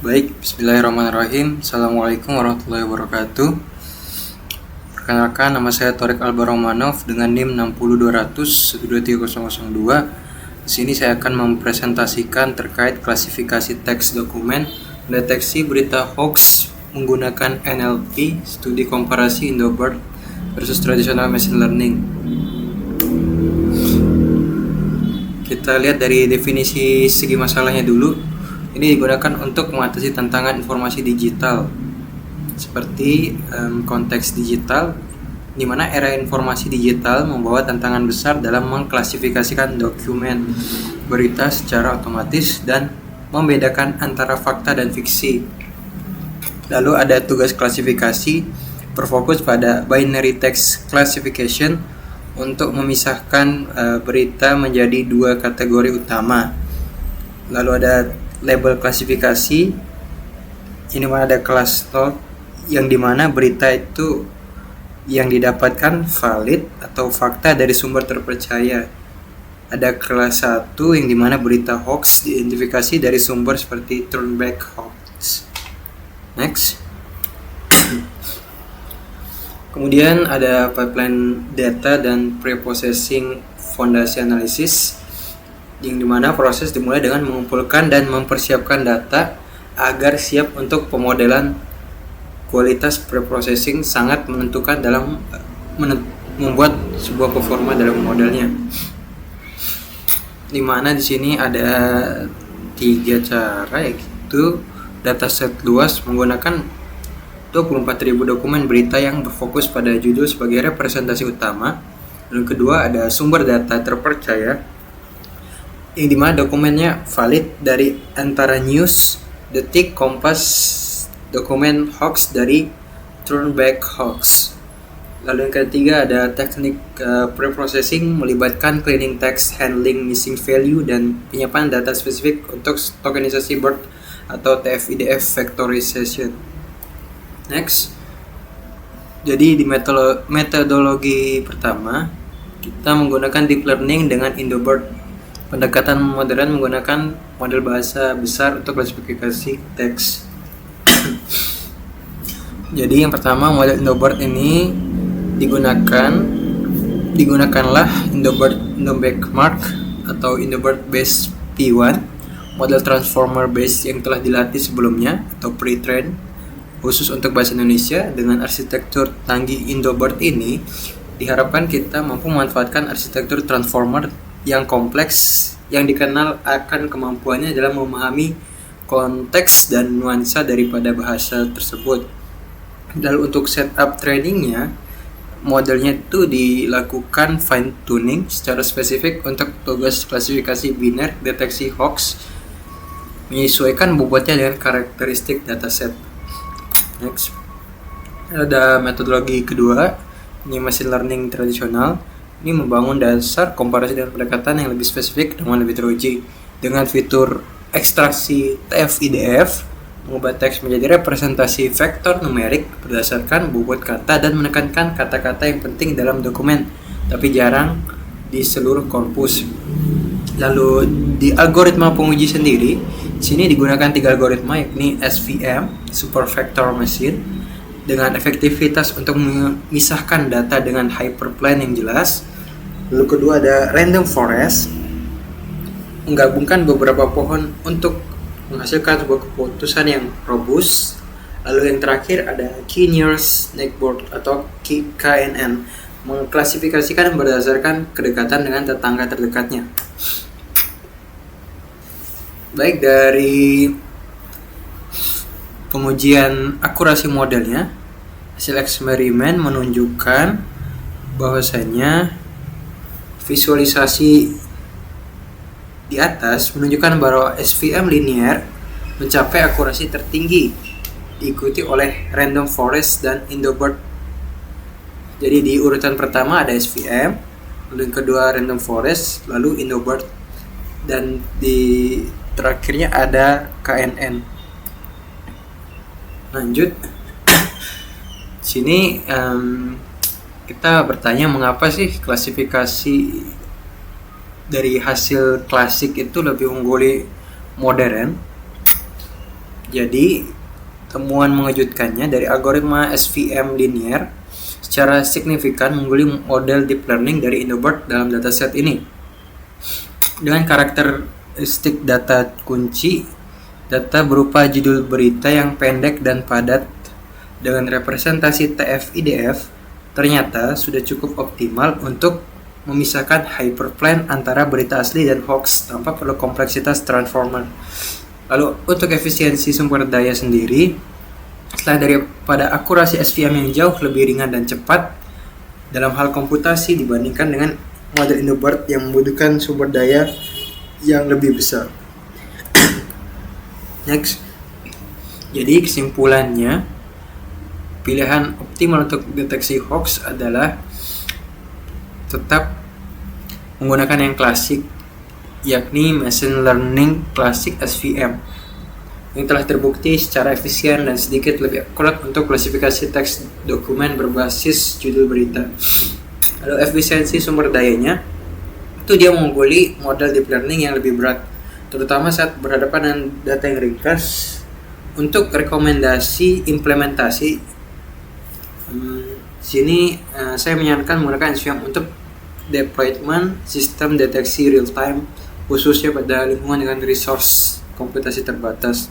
Baik, bismillahirrahmanirrahim. Assalamualaikum warahmatullahi wabarakatuh. Perkenalkan, nama saya Torik Albar Romanov dengan NIM 60200123002. Di sini saya akan mempresentasikan terkait klasifikasi teks dokumen, deteksi berita hoax menggunakan NLP, studi komparasi Indo-BERT versus traditional machine learning. Kita lihat dari definisi segi masalahnya dulu. Ini digunakan untuk mengatasi tantangan informasi digital seperti konteks digital, di mana era informasi digital membawa tantangan besar dalam mengklasifikasikan dokumen berita secara otomatis dan membedakan antara fakta dan fiksi. Lalu ada tugas klasifikasi berfokus pada binary text classification untuk memisahkan berita menjadi dua kategori utama. Lalu ada label klasifikasi, ini mana ada kelas note yang dimana berita itu yang didapatkan valid atau fakta dari sumber terpercaya. Ada kelas 1 yang dimana berita hoax diidentifikasi dari sumber seperti Turnback hoax. Next. Kemudian ada pipeline data dan preprocessing fondasi analisis, yang dimana proses dimulai dengan mengumpulkan dan mempersiapkan data agar siap untuk pemodelan. Kualitas preprocessing sangat menentukan dalam membuat sebuah performa dalam modelnya. Dimana di sini ada 3 cara, yaitu dataset luas menggunakan 24.000 dokumen berita yang berfokus pada judul sebagai representasi utama. Dan kedua ada sumber data terpercaya, yang dimana dokumennya valid dari antara News, Detik, Kompas, dokumen hoax dari Turnback hoax. Lalu yang ketiga ada teknik preprocessing melibatkan cleaning text, handling missing value, dan penyiapan data spesifik untuk tokenisasi BERT atau TF-IDF vectorization. Next. Jadi di metodologi pertama kita menggunakan deep learning dengan Indo-BERT. Pendekatan modern menggunakan model bahasa besar untuk klasifikasi teks. Jadi yang pertama, model Indo-BERT ini digunakanlah Indo-BERT atau Indo-BERT base P1, model transformer base yang telah dilatih sebelumnya atau pre-trained khusus untuk bahasa Indonesia. Dengan arsitektur tanggi Indo-BERT ini diharapkan kita mampu memanfaatkan arsitektur transformer yang kompleks, yang dikenal akan kemampuannya dalam memahami konteks dan nuansa daripada bahasa tersebut. Dan untuk setup trainingnya, modelnya itu dilakukan fine tuning secara spesifik untuk tugas klasifikasi biner, deteksi hoax, menyesuaikan bobotnya dengan karakteristik dataset. Next, ada metodologi kedua, ini machine learning tradisional. Ini membangun dasar komparasi dan pendekatan yang lebih spesifik dengan lebih teruji. Dengan fitur ekstraksi TF-IDF, mengubah teks menjadi representasi vektor numerik berdasarkan bobot kata dan menekankan kata-kata yang penting dalam dokumen, tapi jarang di seluruh korpus. Lalu di algoritma penguji sendiri, sini digunakan 3 algoritma, yakni SVM, Super Vector Machine, dengan efektivitas untuk memisahkan data dengan hyperplane yang jelas. Lalu kedua ada random forest, menggabungkan beberapa pohon untuk menghasilkan sebuah keputusan yang robust. Lalu yang terakhir ada K-nearest neighbor atau KNN, mengklasifikasikan berdasarkan kedekatan dengan tetangga terdekatnya. Baik, dari pengujian akurasi modelnya, hasil eksperimen menunjukkan bahwasanya visualisasi di atas menunjukkan bahwa SVM linear mencapai akurasi tertinggi, diikuti oleh random forest dan Indo-BERT. Jadi di urutan pertama ada SVM, lalu yang kedua random forest, lalu Indo-BERT, dan di terakhirnya ada KNN. Lanjut. Sini kita bertanya, mengapa sih klasifikasi dari hasil klasik itu lebih unggul modern? Jadi, temuan mengejutkannya dari algoritma SVM linear secara signifikan mengungguli model deep learning dari IndoBird dalam dataset ini. Dengan karakteristik data kunci, data berupa judul berita yang pendek dan padat dengan representasi TF-IDF ternyata sudah cukup optimal untuk memisahkan hyperplane antara berita asli dan hoax tanpa perlu kompleksitas transformer. Lalu untuk efisiensi sumber daya sendiri, setelah daripada akurasi SVM yang jauh lebih ringan dan cepat dalam hal komputasi dibandingkan dengan model IndoBird yang membutuhkan sumber daya yang lebih besar. Next. Jadi kesimpulannya, pilihan optimal untuk deteksi hoax adalah tetap menggunakan yang klasik, yakni Machine Learning Classic SVM, yang telah terbukti secara efisien dan sedikit lebih akurat untuk klasifikasi teks dokumen berbasis judul berita. Lalu efisiensi sumber dayanya, itu dia mengungguli model deep learning yang lebih berat, terutama saat berhadapan dengan data yang ringkas. Untuk rekomendasi implementasi, sini saya menyarankan menggunakan SVM untuk deployment sistem deteksi real time, khususnya pada lingkungan dengan resource komputasi terbatas.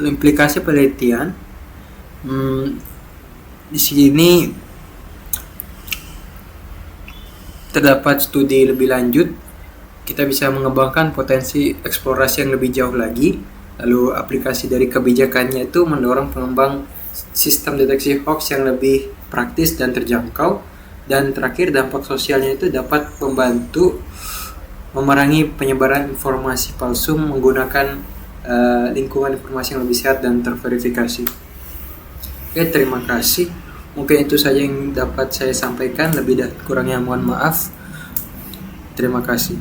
Implikasi penelitian, di sini terdapat studi lebih lanjut. Kita bisa mengembangkan potensi eksplorasi yang lebih jauh lagi. Lalu aplikasi dari kebijakannya itu mendorong pengembang sistem deteksi hoax yang lebih praktis dan terjangkau. Dan terakhir, dampak sosialnya itu dapat membantu memerangi penyebaran informasi palsu menggunakan lingkungan informasi yang lebih sehat dan terverifikasi. Oke, terima kasih. Mungkin itu saja yang dapat saya sampaikan. Lebih dan kurangnya mohon maaf. Terima kasih.